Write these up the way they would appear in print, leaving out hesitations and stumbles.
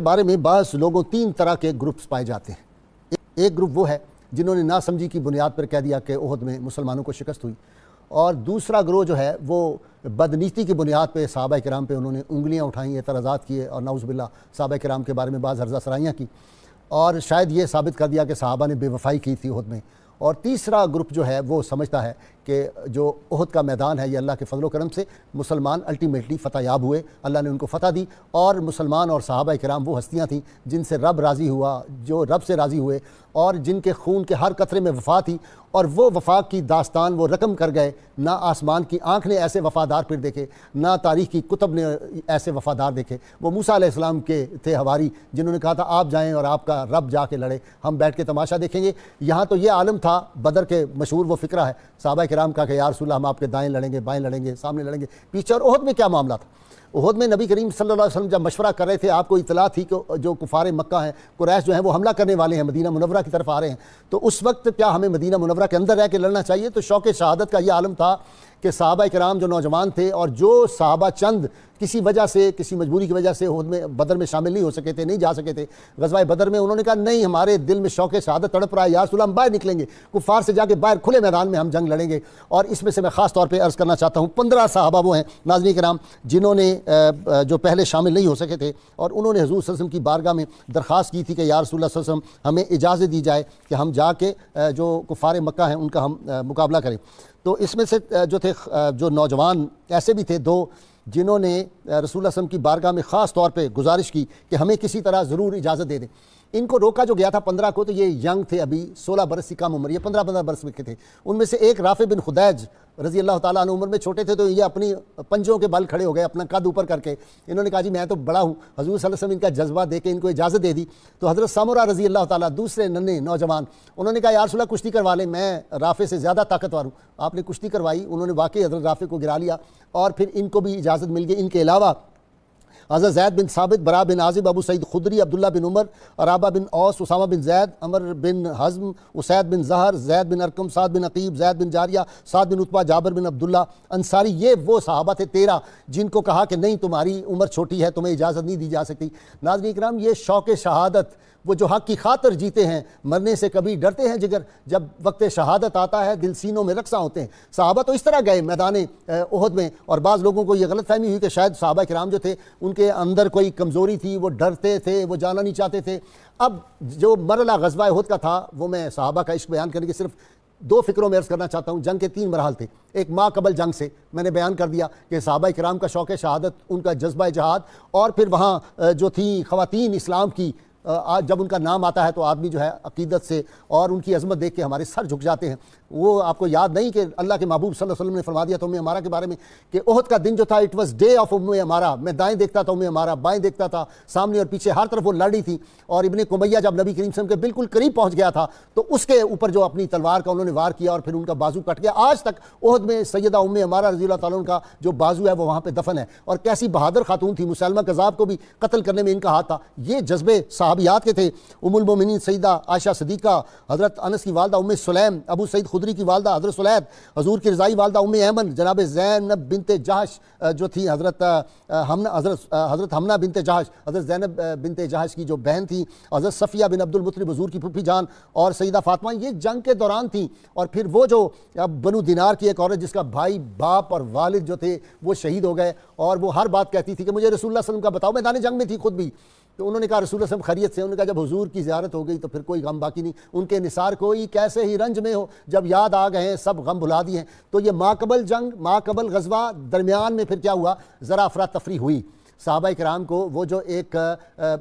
بارے میں بعض لوگوں 3 طرح کے گروپس پائے جاتے ہیں۔ ایک گروپ وہ ہے جنہوں نے ناسمجھی کی بنیاد پر کہہ دیا کہ احد میں مسلمانوں کو شکست ہوئی، اور دوسرا گروہ جو ہے وہ بدنیتی کی بنیاد پہ صحابہ کرام پہ انہوں نے انگلیاں اٹھائیں، اعتراضات کیے اور نعوذ باللہ صحابہ کرام کے بارے میں بعض ہرزہ سرائیاں کی، اور شاید یہ ثابت کر دیا کہ صحابہ نے بے وفائی کی تھی احد میں۔ اور تیسرا گروپ جو ہے وہ سمجھتا ہے کہ جو احد کا میدان ہے یہ اللہ کے فضل و کرم سے مسلمان الٹیمیٹلی فتح یاب ہوئے، اللہ نے ان کو فتح دی، اور مسلمان اور صحابہ کرام وہ ہستیاں تھیں جن سے رب راضی ہوا، جو رب سے راضی ہوئے، اور جن کے خون کے ہر قطرے میں وفا تھی، اور وہ وفا کی داستان وہ رقم کر گئے۔ نہ آسمان کی آنکھ نے ایسے وفادار پھر دیکھے، نہ تاریخ کی کتب نے ایسے وفادار دیکھے۔ وہ موسیٰ علیہ السلام کے تھے حواری، جنہوں نے کہا تھا آپ جائیں اور آپ کا رب جا کے لڑے، ہم بیٹھ کے تماشا دیکھیں گے۔ یہاں تو یہ عالم تھا، بدر کے مشہور وہ فقرہ ہے صحابہ کرام کا کہ یا رسول اللہ ہم آپ کے دائیں لڑیں گے، بائیں لڑیں گے، سامنے لڑیں گے، پیچھے۔ اور احد میں کیا معاملہ تھا؟ احد میں نبی کریم صلی اللہ علیہ وسلم جب مشورہ کر رہے تھے، آپ کو اطلاع تھی کہ جو کفار مکہ ہیں، قریش جو ہیں وہ حملہ کرنے والے ہیں، مدینہ منورہ کی طرف آ رہے ہیں، تو اس وقت کیا ہمیں مدینہ منورہ کے اندر رہ کے لڑنا چاہیے؟ تو شوق شہادت کا یہ عالم تھا کہ صحابہ کرام جو نوجوان تھے، اور جو صحابہ چند کسی وجہ سے، کسی مجبوری کی وجہ سے احد میں بدر میں شامل نہیں ہو سکے تھے، نہیں جا سکے تھے غزوہ بدر میں، انہوں نے کہا نہیں، ہمارے دل میں شوق شہادت تڑپ رہا ہے، یا رسول اللہ ہم باہر نکلیں گے، کفار سے جا کے باہر کھلے میدان میں ہم جنگ لڑیں گے۔ اور اس میں سے میں خاص طور پہ عرض کرنا چاہتا ہوں 15 صحابہ وہ ہیں ناظرین کرام جنہوں نے جو پہلے شامل نہیں ہو سکے تھے، اور انہوں نے حضور صلی اللہ علیہ وسلم کی بارگاہ میں درخواست کی تھی کہ یا رسول اللہ صلی اللہ علیہ وسلم ہمیں اجازت دی جائے کہ ہم جا کے جو کفار مکہ ہیں ان کا ہم مقابلہ کریں۔ تو اس میں سے جو تھے جو نوجوان ایسے بھی تھے 2 جنہوں نے رسول اللہ صلی اللہ علیہ وسلم کی بارگاہ میں خاص طور پہ گزارش کی کہ ہمیں کسی طرح ضرور اجازت دے دیں۔ ان کو روکا جو گیا تھا 15 کو، تو یہ ینگ تھے، ابھی 16 برس کی کم عمر، یہ 15 برس میں کے تھے۔ ان میں سے ایک رافع بن خدیج رضی اللہ تعالیٰ عنہ عمر میں چھوٹے تھے، تو یہ اپنی پنجوں کے بل کھڑے ہو گئے، اپنا قد اوپر کر کے انہوں نے کہا جی میں تو بڑا ہوں۔ حضور صلی اللہ علیہ وسلم ان کا جذبہ دے کے ان کو اجازت دے دی۔ تو حضرت سمرہ رضی اللہ تعالیٰ دوسرے ننھے نوجوان، انہوں نے کہا یا رسول اللہ کشتی کروا لیں، میں رافع سے زیادہ طاقتور ہوں۔ آپ نے کشتی کروائی، انہوں نے واقعی حضرت رافع کو گرا لیا، اور پھر ان کو بھی اجازت مل گئی۔ ان کے علاوہ حضرت زید بن ثابت، برا بن عازب، ابو سعید خدری، عبداللہ بن عمر، عرابہ بن اوس، اسامہ بن زید، عمر بن حزم، اسید بن زہر، زید بن ارقم، سعد بن عقیب، زید بن جاریہ، سعد بن عتبہ، جابر بن عبداللہ انصاری، یہ وہ صحابہ تھے 13 جن کو کہا کہ نہیں تمہاری عمر چھوٹی ہے، تمہیں اجازت نہیں دی جا سکتی۔ ناظرین کرام، یہ شوق شہادت، وہ جو حق کی خاطر جیتے ہیں، مرنے سے کبھی ڈرتے ہیں جگر، جب وقت شہادت آتا ہے دل سینوں میں رقصاں ہوتے ہیں۔ صحابہ تو اس طرح گئے میدان احد میں، اور بعض لوگوں کو یہ غلط فہمی ہوئی کہ شاید صحابہ کرام جو تھے ان کے اندر کوئی کمزوری تھی، وہ ڈرتے تھے، وہ جانا نہیں چاہتے تھے۔ اب جو مرحلہ غزوہ احد کا تھا وہ میں صحابہ کا عشق بیان کرنے کے صرف 2 فکروں میں عرض کرنا چاہتا ہوں۔ جنگ کے 3 مراحل تھے۔ ایک ما قبل جنگ سے میں نے بیان کر دیا کہ صحابہ کرام کا شوق شہادت، ان کا جذبہ جہاد، اور پھر وہاں جو تھیں خواتین اسلام کی، جب ان کا نام آتا ہے تو آدمی جو ہے عقیدت سے اور ان کی عظمت دیکھ کے ہمارے سر جھک جاتے ہیں۔ وہ آپ کو یاد نہیں کہ اللہ کے محبوب صلی اللہ علیہ وسلم نے فرما دیا تھا ام عمارہ کے بارے میں کہ احد کا دن جو تھا اٹ واز ڈے آف ام عمارہ، میں دائیں دیکھتا تھا ام عمارہ، بائیں دیکھتا تھا، سامنے اور پیچھے ہر طرف وہ لڑ رہی تھی، اور ابن قمیہ جب نبی کریم صلی اللہ علیہ وسلم کے بالکل قریب پہنچ گیا تھا تو اس کے اوپر جو اپنی تلوار کا انہوں نے وار کیا اور پھر ان کا بازو کٹ گیا۔ آج تک احد میں سیدہ ام عمارہ رضی اللہ تعالیٰ عنہ کا جو بازو ہے وہ وہاں پہ دفن ہے، اور کیسی بہادر خاتون تھی، مسلمہ کذاب کو بھی قتل کرنے میں ان کا ہاتھ تھا۔ یہ جذبے صحابیات کے تھے۔ ام المومنین سیدہ عائشہ صدیقہ، حضرت انس کی والدہ ام سلیم، ابو سعید خدری کی والدہ حضرت سلید، حضور کی رضائی والدہ ام ایمن، جناب زینب بنت جہش جو تھی، حضرت حمنہ بنت جہش، حضرت زینب بنت جہش کی جو بہن تھی، حضرت صفیہ بن عبد المطلب حضور کی پھوپھی جان، اور سیدہ فاطمہ، یہ جنگ کے دوران تھیں۔ اور پھر وہ جو بنو دینار کی ایک عورت جس کا بھائی، باپ اور والد جو تھے وہ شہید ہو گئے، اور وہ ہر بات کہتی تھی کہ مجھے رسول اللہ صلی اللہ علیہ وسلم کا بتاؤ، میدان جنگ میں تھی خود بھی۔ تو انہوں نے کہا رسول اللہ صلی اللہ علیہ وسلم خیریت سے؟ انہوں نے کہا جب حضور کی زیارت ہو گئی تو پھر کوئی غم باقی نہیں، ان کے نثار کوئی کیسے ہی رنج میں ہو، جب یاد آ گئے ہیں سب غم بھلا دیے ہیں۔ تو یہ ما قبل جنگ، ما قبل غزوہ، درمیان میں پھر کیا ہوا، ذرا افراتفری ہوئی۔ صحابہ کرام کو وہ جو ایک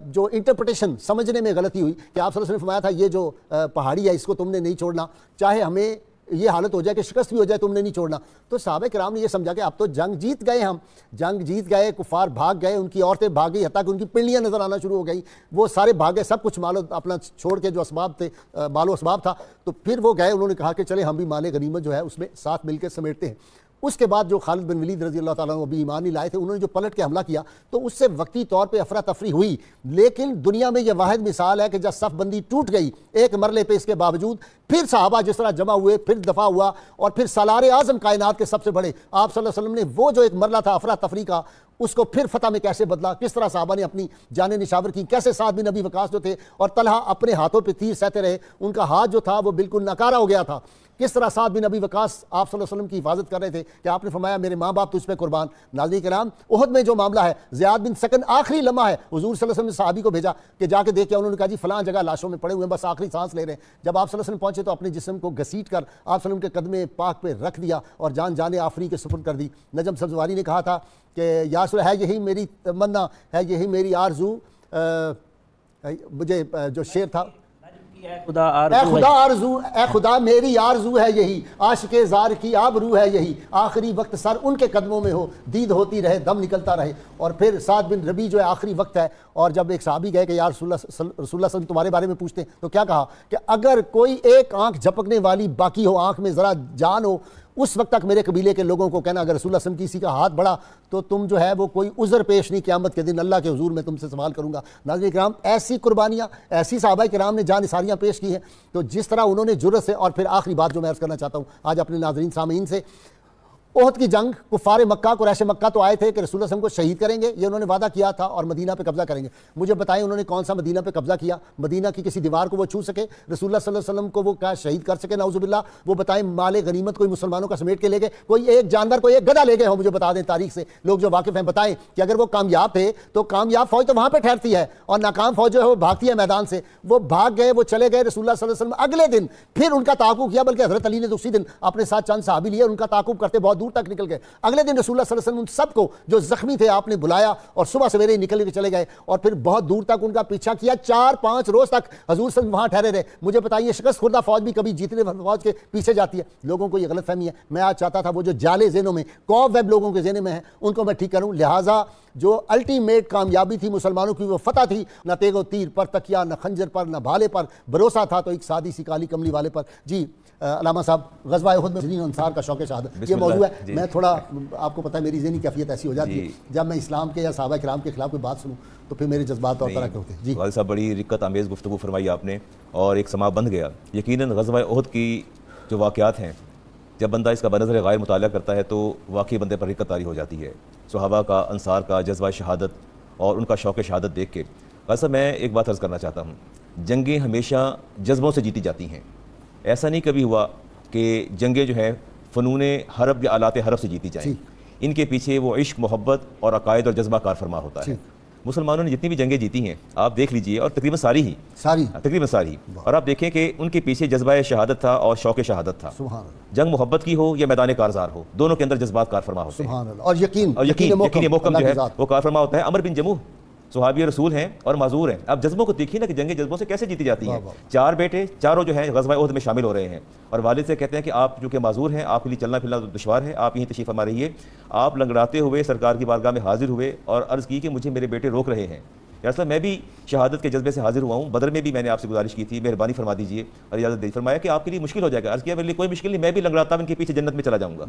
جو انٹرپریٹیشن سمجھنے میں غلطی ہوئی کہ آپ صلی اللہ علیہ وسلم نے فرمایا تھا یہ جو پہاڑی ہے اس کو تم نے نہیں چھوڑنا، چاہے ہمیں یہ حالت ہو جائے کہ شکست بھی ہو جائے تم نے نہیں چھوڑنا۔ تو صحابہ کرام نے یہ سمجھا کہ اب تو جنگ جیت گئے، ہم جنگ جیت گئے، کفار بھاگ گئے، ان کی عورتیں بھاگ گئی، حتیٰ کہ ان کی پنڈلیاں نظر آنا شروع ہو گئی، وہ سارے بھاگ گئے، سب کچھ مال اپنا چھوڑ کے جو اسباب تھے، مال و اسباب تھا، تو پھر وہ گئے، انہوں نے کہا کہ چلے ہم بھی مال غنیمت جو ہے اس میں ساتھ مل کے سمیٹتے ہیں۔ اس کے بعد جو خالد بن ولید رضی اللہ تعالیٰ عنہ ابھی ایمان نہیں لائے تھے، انہوں نے جو پلٹ کے حملہ کیا تو اس سے وقتی طور پہ افراتفری ہوئی، لیکن دنیا میں یہ واحد مثال ہے کہ جب صف بندی ٹوٹ گئی ایک مرلے پہ، اس کے باوجود پھر صحابہ جس طرح جمع ہوئے، پھر دفاع ہوا، اور پھر سالار اعظم کائنات کے سب سے بڑے آپ صلی اللہ علیہ وسلم نے وہ جو ایک مرلہ تھا افراتفری کا، اس کو پھر فتح میں کیسے بدلا, کس طرح صحابہ نے اپنی جانیں نشاور کی, کیسے سعد بن ابی وقاص جو تھے اور طلحہ اپنے ہاتھوں پہ تیر سہتے رہے, ان کا ہاتھ جو تھا وہ بالکل ناکارہ ہو گیا تھا, کس طرح سعد بن ابی وقاص آپ صلی اللہ علیہ وسلم کی حفاظت کر رہے تھے کہ آپ نے فرمایا میرے ماں باپ تجھ پہ قربان. ناظرین کرام, احد میں جو معاملہ ہے, زیاد بن سکن آخری لمحہ ہے, حضور صلی اللہ علیہ وسلم نے صحابی کو بھیجا کہ جا کے دیکھ کے, انہوں نے کہا جی فلاں جگہ لاشوں میں پڑے ہوئے ہیں, بس آخری سانس لے رہے ہیں. جب آپ صلی اللہ علیہ وسلم پہنچے تو اپنے جسم کو گھسیٹ کر آپ صلی اللہ علیہ وسلم کے قدم پاک پہ رکھ دیا اور جان آفری کے سپرد کر دی. نجم سبزواری نے کہا تھا کہ یا رسول ہے یہی میری تمنا ہے, یہی میری آرزو, مجھے جو شعر تھا, اے خدا آرزو, اے خدا میری آرزو ہے یہی, عاشق زار کی آبرو ہے یہی, آخری وقت سر ان کے قدموں میں ہو, دید ہوتی رہے دم نکلتا رہے. اور پھر سعد بن ربیع جو ہے آخری وقت ہے, اور جب ایک صحابی گئے کہ یا رسول اللہ صلی اللہ علیہ وسلم تمہارے بارے میں پوچھتے ہیں, تو کیا کہا کہ اگر کوئی ایک آنکھ جھپکنے والی باقی ہو, آنکھ میں ذرا جان ہو, اس وقت تک میرے قبیلے کے لوگوں کو کہنا اگر رسول اللہ صلی اللہ علیہ وسلم کسی کا ہاتھ بڑھا تو تم جو ہے وہ کوئی عذر پیش نہیں, قیامت کے دن اللہ کے حضور میں تم سے سوال کروں گا. ناظرین کرام, ایسی قربانیاں, ایسی صحابہ کرام نے جان نثاریاں پیش کی ہیں, تو جس طرح انہوں نے جرأت سے. اور پھر آخری بات جو میں عرض کرنا چاہتا ہوں آج اپنے ناظرین سامعین سے, احد کی جنگ, کفار مکہ قریش مکہ تو آئے تھے کہ رسول اللہ صلی اللہ علیہ وسلم کو شہید کریں گے, یہ انہوں نے وعدہ کیا تھا, اور مدینہ پہ قبضہ کریں گے. مجھے بتائیں انہوں نے کون سا مدینہ پہ قبضہ کیا, مدینہ کی کسی دیوار کو وہ چھو سکے, رسول اللہ صلی اللہ علیہ وسلم کو وہ کیا شہید کر سکے, نعوذ باللہ. وہ بتائیں مال غنیمت کوئی مسلمانوں کا سمیٹ کے لے گئے, کوئی ایک جانور, کوئی ایک گدھا لے گئے ہو, مجھے بتا دیں تاریخ سے لوگ جو واقف ہیں بتائیں کہ اگر وہ کامیاب تھے تو کامیاب فوج تو وہاں پہ ٹھہرتی ہے, اور ناکام فوج جو ہے وہ بھاگتی ہے میدان سے. وہ بھاگ گئے, وہ چلے گئے, رسول اللہ صلی اللہ علیہ وسلم اگلے دن پھر ان کا تعاقب کیا, بلکہ حضرت علی نے اسی دن اپنے ساتھ چند صحابی لیے, ان کا تعاقب کرتے بہت دور تک نکل گئے. اگلے دن رسول اللہ صلی اللہ علیہ وسلم ان سب کو جو زخمی تھے آپ نے بلایا, اور صبح سویرے ہی نکل کے چلے گئے, اور پھر بہت دور تک ان کا پیچھا کیا, 4-5 روز تک حضور صلی اللہ علیہ وسلم وہاں ٹھہرے رہے. مجھے بتائیے شکست خوردہ فوج بھی کبھی جیتنے فوج کے پیچھے جاتی ہے؟ لوگوں کو یہ غلط فہمی ہے. میں آج چاہتا تھا وہ جو جالے ذہنوں میں, کوب ویب لوگوں کے ذہن میں ہیں, ان کو میں ٹھیک کروں. لہٰذا جو الٹیمیٹ کامیابی تھی مسلمانوں کی, وہ فتح تھی, نہ تیغ و تیر پر تکیا, نہ خنجر پر, نہ بھالے پر بھروسہ تھا, تو ایک سادی سی کالی کملی والے پر. جی علامہ صاحب, غزوہ احد میں جنین انصار کا شوق شہادت, یہ موضوع ہے. میں تھوڑا, آپ کو پتہ ہے میری ذہنی کیفیت ایسی ہو جاتی ہے, جب میں اسلام کے یا صحابہ کرام کے خلاف کوئی بات سنوں تو پھر میرے جذبات اور طرح کے ہوتے ہیں. جی والد صاحب, بڑی رکت آمیز گفتگو فرمائی آپ نے, اور ایک سما بند گیا. یقیناً غزوہ احد کی جو واقعات ہیں, جب بندہ اس کا بنظر غائب مطالعہ کرتا ہے تو واقعی بندے پر رکت طاری ہو جاتی ہے. صحابہ کا, انصار کا جذبہ شہادت اور ان کا شوق شہادت دیکھ کے. والد صاحب, میں ایک بات عرض کرنا چاہتا ہوں, جنگیں ہمیشہ جذبوں سے جیتی جاتی ہیں. ایسا نہیں کبھی ہوا کہ جنگیں جو ہیں فنون حرب یا آلات حرب سے جیتی جائیں. ان کے پیچھے وہ عشق, محبت اور عقائد اور جذبہ کار فرما ہوتا ہے. مسلمانوں نے جتنی بھی جنگیں جیتی ہیں آپ دیکھ لیجئے, اور تقریباً ساری, اور آپ دیکھیں کہ ان کے پیچھے جذبہ شہادت تھا اور شوق شہادت تھا. جنگ محبت کی ہو یا میدان کارزار ہو, دونوں کے اندر جذبات کار فرما ہوتے ہیں, اور یقین محکم جو ہے وہ کار فرما ہوتا ہے. عمر بن جموح صحابی رسول ہیں اور معذور ہیں. آپ جذبوں کو دیکھیے نا کہ جنگیں جذبوں سے کیسے جیتی جاتی ہیں. 4 بیٹے, چاروں جو ہیں غزوہ احد میں شامل ہو رہے ہیں, اور والد سے کہتے ہیں کہ آپ جو کہ معذور ہیں, آپ کے لیے چلنا پھرنا دشوار ہے, آپ یہیں تشریف فرما رہیے. آپ لنگڑاتے ہوئے سرکار کی بارگاہ میں حاضر ہوئے اور عرض کی کہ مجھے میرے بیٹے روک رہے ہیں. یا رسول اللہ, میں بھی شہادت کے جذبے سے حاضر ہوا ہوں. بدر میں بھی میں نے آپ سے گزارش کی تھی, مہربانی فرما دیجیے, اور اجازت دی. فرمایا کہ آپ کے لیے مشکل ہو جائے گا. عرض کیا میرے لیے کوئی مشکل نہیں, میں بھی لنگڑاتا ہوں ان کے پیچھے جنت میں چلا جاؤں گا,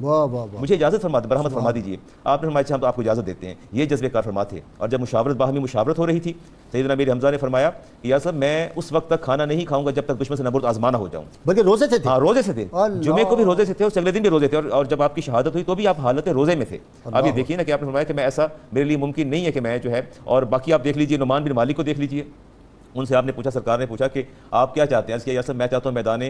مجھے اجازت فرما دیں, برحمت فرما دیجیے. آپ نے فرمایا ہم تو آپ کو اجازت دیتے ہیں. یہ جذبے کار فرما تھے. اور جب مشاورت, باہمی مشاورت ہو رہی تھی, سیدنا امیر حمزہ نے فرمایا کہ یا صاحب میں اس وقت تک کھانا نہیں کھاؤں گا جب تک دشمن سے نبرد آزما نہ ہو جاؤں. بلکہ روزے سے تھے. ہاں روزے سے تھے, جمعے کو بھی روزے سے تھے اور اگلے دن بھی روزے تھے. اور جب آپ کی شہادت ہوئی تو بھی آپ حالت روزے میں تھے. آپ یہ دیکھیے نا کہ آپ نے فرمایا کہ میں ایسا میرے لیے ممکن نہیں ہے کہ میں جو ہے. اور باقی آپ دیکھ لیجیے, نعمان بن مالک کو دیکھ لیجیے, ان سے آپ نے پوچھا, سرکار نے پوچھا کہ آپ کیا چاہتے ہیں؟ اس یا صاحب میں چاہتا ہوں میدان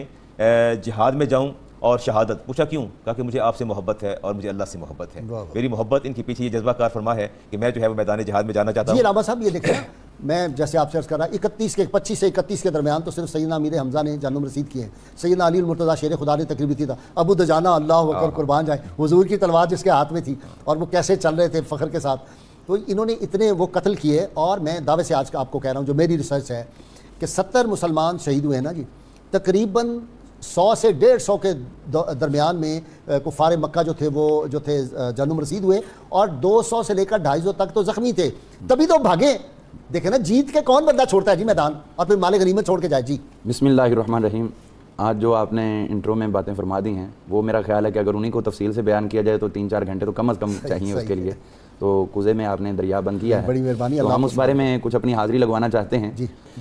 جہاد میں جاؤں اور شہادت. پوچھا کیوں؟ کہا کہ مجھے آپ سے محبت ہے اور مجھے اللہ سے محبت ہے. میری محبت ان کے پیچھے یہ جذبہ کار فرما ہے کہ میں جو ہے وہ میدان جہاد میں جانا چاہتا ہوں. جی علامہ صاحب, یہ دیکھیں میں جیسے آپ سے عرض کر رہا 25 سے 31 کے درمیان تو صرف سیدنا امیر حمزہ نے جانم رسید کیے ہیں. سیدنا علی المرتضیٰ شیر خدا نے تقریبی تھی تھا. ابو دجانہ اللہ اکبر قربان جائے, حضور کی تلوار جس کے ہاتھ میں تھی, اور وہ کیسے چل رہے تھے فخر کے ساتھ. تو انہوں نے اتنے وہ قتل کیے. اور میں دعوے سے آج آپ کو کہہ رہا ہوں, جو میری ریسرچ ہے کہ 70 مسلمان شہید ہوئے ہیں نا جی, تقریباً 100 سے 150 کے درمیان میں کفار مکہ جو تھے جانم رسید ہوئے, اور 200 سے لے کر 250 تک تو زخمی تھے. تبھی تو بھاگے. دیکھیں نا, جیت کے کون بندہ چھوڑتا ہے جی میدان, اور پھر مال غنیمت چھوڑ کے جائے. جی بسم اللہ الرحمن الرحیم. آج جو آپ نے انٹرو میں باتیں فرما دی ہیں, وہ میرا خیال ہے کہ اگر انہیں کو تفصیل سے بیان کیا جائے تو 3-4 گھنٹے تو کم از کم چاہیے اس کے لیے. تو کوزے میں آپ نے دریا بند کیا ہے, بڑی مہربانی. تو ہم اس بارے میں کچھ اپنی حاضری لگوانا چاہتے ہیں.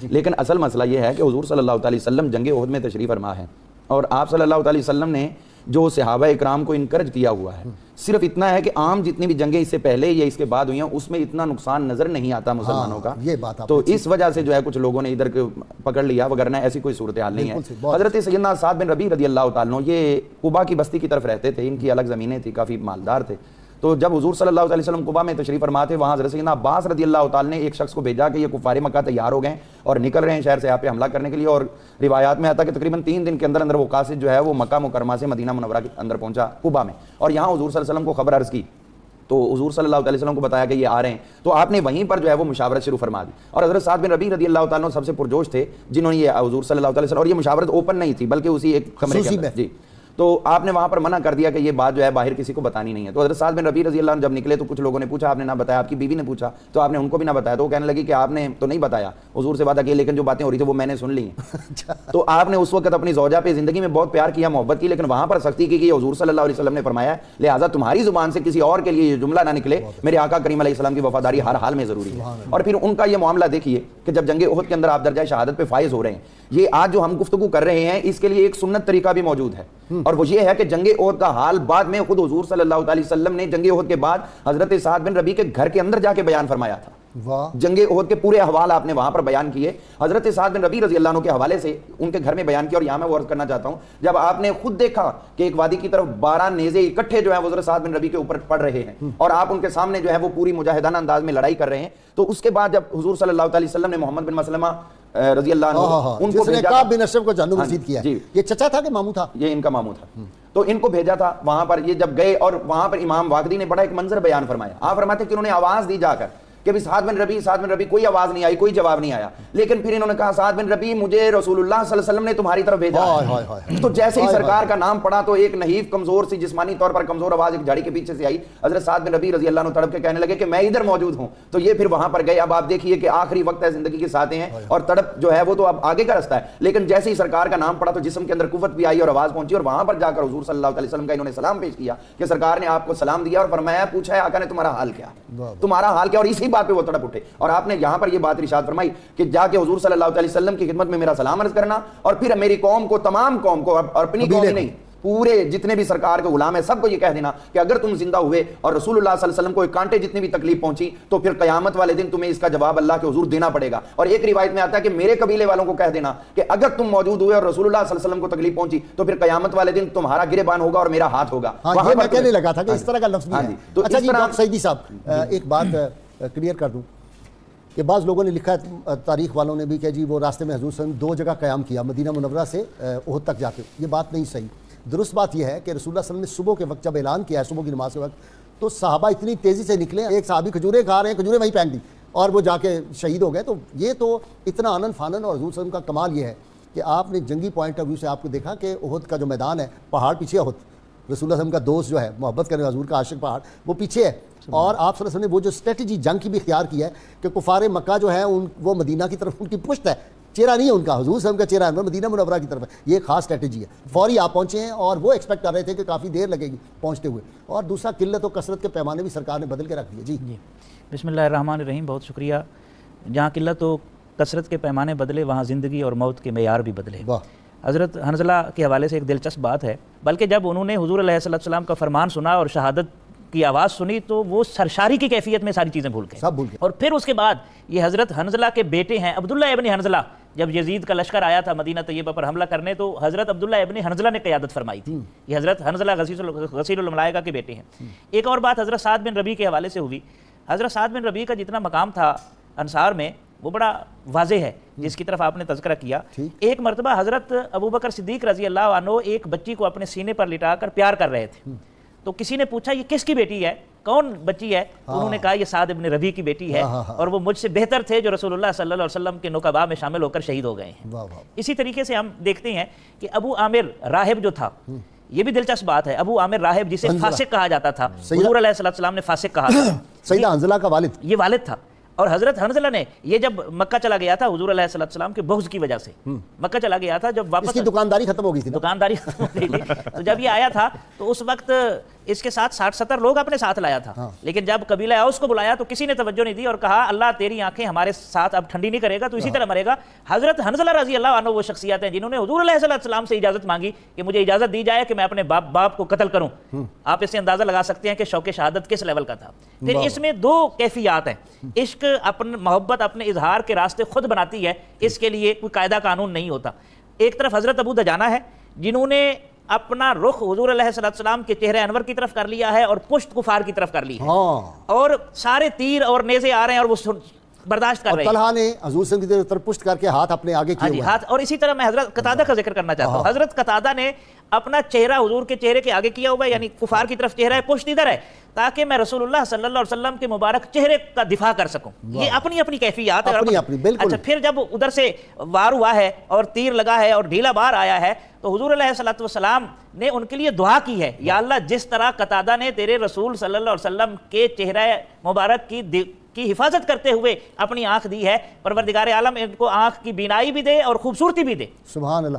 لیکن اصل مسئلہ یہ ہے کہ حضور صلی اللہ علیہ وسلم جنگ احد میں تشریف فرما ہے, اور آپ صلی اللہ علیہ وسلم نے جو صحابہ اکرام کو انکرج کیا ہوا ہے صرف اتنا ہے کہ عام جتنی بھی جنگیں اس سے پہلے یا اس کے بعد ہوئی ہیں اس میں اتنا نقصان نظر نہیں آتا مسلمانوں کا. یہ بات تو اس وجہ سے جو ہے کچھ لوگوں نے ادھر پکڑ لیا, وگرنہ ایسی کوئی صورتحال نہیں ہے. حضرت سیدنا سعد بن ربیع رضی اللہ تعالیٰ عنہ یہ قبا کی بستی کی طرف رہتے تھے, ان کی الگ زمینیں تھی, کافی مالدار تھے. تو جب حضور صلی اللہ علیہ وسلم قبا میں تشریف فرما تھے, وہاں حضرت سیدنا عباس رضی اللہ تعالیٰ نے ایک شخص کو بھیجا کہ یہ کفار مکہ تیار ہو گئے اور نکل رہے ہیں شہر سے آپ پہ حملہ کرنے کے لیے. اور روایات میں آتا کہ تقریباً 3 دن کے اندر اندر وہ قاصد جو ہے وہ مکہ مکرمہ سے مدینہ منورہ کے اندر پہنچا قبا میں, اور یہاں حضور صلی اللہ علیہ وسلم کو خبر عرض کی. تو حضور صلی اللہ علیہ وسلم کو بتایا کہ یہ آ رہے ہیں, تو آپ نے وہیں پر جو ہے وہ مشاورت شروع فرما دی. اور حضرت سعد بن ربیع رضی اللہ تعالیٰ سب سے پرجوش تھے جنہوں نے یہ حضور صلی اللہ علیہ وسلم, اور یہ مشاورت اوپن نہیں تھی بلکہ اسی ایک کمرے کے اندر, جی, تو آپ نے وہاں پر منع کر دیا کہ یہ بات جو ہے باہر کسی کو بتانی نہیں ہے. تو حضرت سعد بن ربیع رضی اللہ عنہ جب نکلے تو کچھ لوگوں نے پوچھا, آپ نے نہ بتایا, آپ کی بیوی نے پوچھا تو آپ نے ان کو بھی نہ بتایا. تو وہ کہنے لگی کہ آپ نے تو نہیں بتایا, حضور سے بات کی, لیکن جو باتیں ہو رہی تھی وہ میں نے سن لی ہیں. تو آپ نے اس وقت اپنی زوجہ پہ زندگی میں بہت پیار کیا, محبت کی, لیکن وہاں پر سختی کی کہ حضور صلی اللہ علیہ وسلم نے فرمایا لہٰذا تمہاری زبان سے کسی اور کے لیے یہ جملہ نہ نکلے, میرے آقا کریم علیہ السلام کی وفاداری ہر حال میں ضروری ہے. اور پھر ان کا یہ معاملہ دیکھیے کہ جب جنگ احد کے اندر آپ درجہ شہادت پہ فائز ہو رہے ہیں, یہ آج جو ہم گفتگو کر رہے ہیں اس کے لیے ایک سنت طریقہ بھی موجود ہے, اور وہ یہ ہے کہ جنگ احد کا حال بعد میں خود حضور صلی اللہ علیہ وسلم نے جنگ احد کے بعد حضرت سعد بن ربیع کے گھر کے اندر جا کے بیان فرمایا تھا. جنگ احد کے پورے احوال آپ نے وہاں پر بیان کیے, حضرت سعد بن ربیع رضی اللہ عنہ کے حوالے سے ان کے گھر میں بیان کیا. اور یہاں میں وہ عرض کرنا چاہتا ہوں, جب آپ نے خود دیکھا کہ ایک وادی کی طرف 12 نیزے اکٹھے جو ہیں حضرت سعد بن ربیع کے اوپر پڑ رہے ہیں اور آپ ان کے سامنے جو ہے وہ پوری مجاہدانہ انداز میں لڑائی کر رہے ہیں, تو اس کے بعد جب حضور صلی اللہ علیہ وسلم نے محمد بن مسلمہ رضی اللہ عنہ ان کو بھیجا, کعب بن اشرف کو جہنم رسید کیا, یہ چچا تھا کہ ماموں تھا؟ یہ ان کا ماموں تھا. تو ان کو بھیجا تھا وہاں پر, یہ جب گئے اور وہاں پر امام واقدی نے بڑا ایک منظر بیان فرمایا. آپ فرماتے کہ انہوں نے آواز دی جا کر کہ سعد بن ربیع, کوئی آواز نہیں آئی, کوئی جواب نہیں آیا, لیکن پھر انہوں نے کہا سعد بن ربیع مجھے رسول اللہ صلی اللہ علیہ وسلم نے تمہاری طرف بھیجا ہے. تو جیسے ہی سرکار کا نام پڑا تو ایک نحیف کمزور سی جسمانی طور پر کمزور آواز ایک جھاڑی کے پیچھے سے آئی. حضرت سعد بن ربیع رضی اللہ عنہ تڑپ کے کہنے لگے کہ میں ادھر موجود ہوں. تو یہ پھر وہاں پر گئے. اب آپ دیکھیے کہ آخری وقت ہے زندگی کے ساتھ ہیں اور تڑپ جو ہے وہ تو اب آگے کا رستہ ہے, لیکن جیسے ہی سرکار کا نام پڑا تو جسم کے اندر قوت بھی آئی اور آواز پہنچی, اور وہاں پر جا کر حضور صلی اللہ علیہ وسلم کا انہوں نے سلام پیش کیا کہ سرکار نے آپ کو سلام دیا اور فرمایا, پوچھا ہے آقا نے تمہارا حال کیا, تمہارا حال کیا, اور اسی بات پہ وہ تڑپ اٹھے. اور آپ نے یہاں پر یہ بات ارشاد فرمائی کہ جا کے حضور صلی اللہ علیہ وسلم کی خدمت میں میرا سلام عرض کرنا, اور پھر میری قوم کو, تمام قوم کو, اور اپنی قوم ہی نہیں پورے جتنے بھی سرکار کے غلام ہیں سب کو یہ کہہ دینا کہ اگر تم زندہ ہوئے اور رسول اللہ صلی اللہ علیہ وسلم کو ایک کانٹے جتنی بھی تکلیف پہنچی تو پھر قیامت والے دن تمہیں اس کا جواب اللہ کے حضور دینا پڑے گا. اور ایک روایت میں آتا ہے کہ میرے قبیلے والوں کو کہہ دینا کہ اگر تم موجود ہوئے اور رسول اللہ صلی اللہ علیہ وسلم کو تکلیف پہنچی تو پھر قیامت والے دن تمہارا گربان ہوگا اور میرا ہاتھ ہوگا. یہ میں کہنے لگا تھا کہ اس طرح کا لفظ بھی ہے. اچھا جی ڈاکٹر سعیدی صاحب, ایک بات کلیئر کر دوں کہ بعض لوگوں نے لکھا ہے, تاریخ والوں نے بھی, کہ جی وہ راستے میں حضور صلی اللہ علیہ وسلم 2 جگہ قیام کیا, مدینہ منورہ سے احد تک جاتے. یہ بات نہیں صحیح. درست بات یہ ہے کہ رسول اللہ صلی اللہ علیہ وسلم نے صبح کے وقت جب اعلان کیا ہے, صبح کی نماز کے وقت, تو صحابہ اتنی تیزی سے نکلے, ایک صحابی کھجوریں کھا رہے ہیں, کھجوریں وہیں پھینک دی اور وہ جا کے شہید ہو گئے. تو یہ تو اتنا آنن فانن, اور حضور صلی اللہ علیہ وسلم کا کمال یہ ہے کہ آپ نے جنگی پوائنٹ آف ویو سے آپ کو دیکھا کہ احد کا جو میدان ہے, پہاڑ پیچھے احد, رسول اللہ صلی اللہ علیہ وسلم کا دوست جو ہے, محبت کرنے حضور کا عاشق پہاڑ, وہ پیچھے ہے. اور آپ صلی اللہ علیہ وسلم نے وہ جو اسٹریٹجی جنگ کی بھی اختیار کی ہے کہ کفار مکہ جو ہے وہ مدینہ کی طرف ان کی پشت ہے, چہرہ نہیں ہے ان کا, حضور صلی اللہ علیہ وسلم کا چہرہ ہے مدینہ منورہ کی طرف ہے. یہ ایک خاص اسٹریٹجی ہے. فوری آپ پہنچے ہیں اور وہ ایکسپیکٹ کر رہے تھے کہ کافی دیر لگے گی پہنچتے ہوئے. اور دوسرا قلت و کثرت کے پیمانے بھی سرکار نے بدل کے رکھ دیے. جی بسم اللہ الرحمن الرحیم. بہت شکریہ. جہاں قلت و کثرت کے پیمانے بدلے وہاں زندگی اور موت کے معیار بھی بدلے. حضرت حنظلہ کے حوالے سے ایک دلچسپ بات ہے, بلکہ جب انہوں نے حضور علیہ السلام کا فرمان سنا اور شہادت کی آواز سنی تو وہ سرشاری کی کیفیت میں ساری چیزیں بھول گئے. اور پھر اس کے بعد یہ حضرت حنظلہ کے بیٹے ہیں عبداللہ ابن حنظلہ, جب یزید کا لشکر آیا تھا مدینہ طیبہ پر حملہ کرنے تو حضرت عبداللہ ابن حنظلہ نے قیادت فرمائی تھی. یہ حضرت حنظلہ غسیل الملائکہ کے بیٹے ہیں. ایک اور بات حضرت سعد بن ربیع کے حوالے سے ہوئی. حضرت سعد بن ربیع کا جتنا مقام تھا انصار میں وہ بڑا واضح ہے, جس کی طرف آپ نے تذکرہ کیا. ایک مرتبہ حضرت ابوبکر صدیق رضی اللہ عنہ ایک بچی کو اپنے سینے پر لٹا کر پیار کر رہے تھے. تو کسی نے پوچھا یہ کس کی بیٹی ہے, کون بچی ہے؟ انہوں نے کہا یہ سعد بن ربیع کی بیٹی ہے, اور وہ مجھ سے بہتر تھے جو رسول اللہ صلی اللہ علیہ وسلم کے نقباء میں شامل ہو کر شہید ہو گئے ہیں. اسی طریقے سے ہم دیکھتے ہیں کہ ابو عامر راہب جو تھا, یہ بھی دلچسپ بات ہے. ابو عامر راہب جسے فاسق کہا جاتا تھا, حضور علیہ السلام نے فاسق کہا تھا. سیدہ حنظلہ کا والد, یہ والد تھا. اور حضرت حنظلہ نے یہ جب مکہ چلا گیا تھا حضور علیہ السلام کے بغض کی وجہ سے مکہ چلا گیا تھا, جب واپس اس کی دکانداری ختم ہو گئی تھی, دکانداری ختم ہو گئی تھی, تو جب یہ آیا تھا تو اس وقت اس کے ساتھ 60-70 لوگ اپنے ساتھ لایا تھا، لیکن جب قبیلہ اوس کو بلایا تو کسی نے توجہ نہیں دی اور کہا اللہ تیری آنکھیں ہمارے ساتھ اب ٹھنڈی نہیں کرے گا، تو اسی طرح مرے گا۔ حضرت حنظلہ رضی اللہ عنہ وہ شخصیات ہیں جنہوں نے حضور علیہ السلام سے اجازت مانگی کہ مجھے اجازت دی جائے کہ میں اپنے باپ کو قتل کروں۔ آپ اس سے اندازہ لگا سکتے ہیں کہ شوق شہادت کس لیول کا تھا۔ پھر اس میں دو کیفیات ہیں، عشق اپنے محبت اپنے اظہار کے راستے خود بناتی ہے، اس کے لیے کوئی قاعدہ قانون نہیں ہوتا۔ ایک طرف حضرت ابو دجانہ ہے جنہوں نے اپنا رخ حضور علیہ السلام کے چہرے انور کی طرف کر لیا ہے اور پشت کفار کی طرف کر لی ہے، اور سارے تیر اور نیزے آ رہے ہیں اور وہ برداشت کر رہے ہیں۔ طلحہ نے حضور صلی اللہ علیہ وسلم کی طرف پشت کر کے ہاتھ اپنے آگے کیے ہوئے ہاتھ، اور اسی طرح میں حضرت قتادہ کا ذکر کرنا چاہتا ہوں۔ حضرت قتادہ نے اپنا چہرہ حضور کے چہرے کے آگے کیا ہوا ہے، یعنی کفار کی طرف چہرہ ہے، پشت ادھر ہے، تاکہ میں رسول اللہ صلی اللہ علیہ وسلم کے مبارک چہرے کا دفاع کر سکوں۔ یہ اپنی اپنی کیفیات ہے۔ اچھا، پھر جب ادھر سے وار ہوا ہے اور تیر لگا ہے اور ڈھیلا بار آیا ہے تو حضور علیہ السلام نے ان کے لیے دعا کی ہے، یا اللہ جس طرح قتادہ نے تیرے رسول صلی اللہ علیہ وسلم کے چہرہ مبارک کی حفاظت کرتے ہوئے اپنی آنکھ دی ہے، پروردگار عالم ان کو آنکھ کی بینائی بھی دے اور خوبصورتی بھی دے۔ سبحان اللہ۔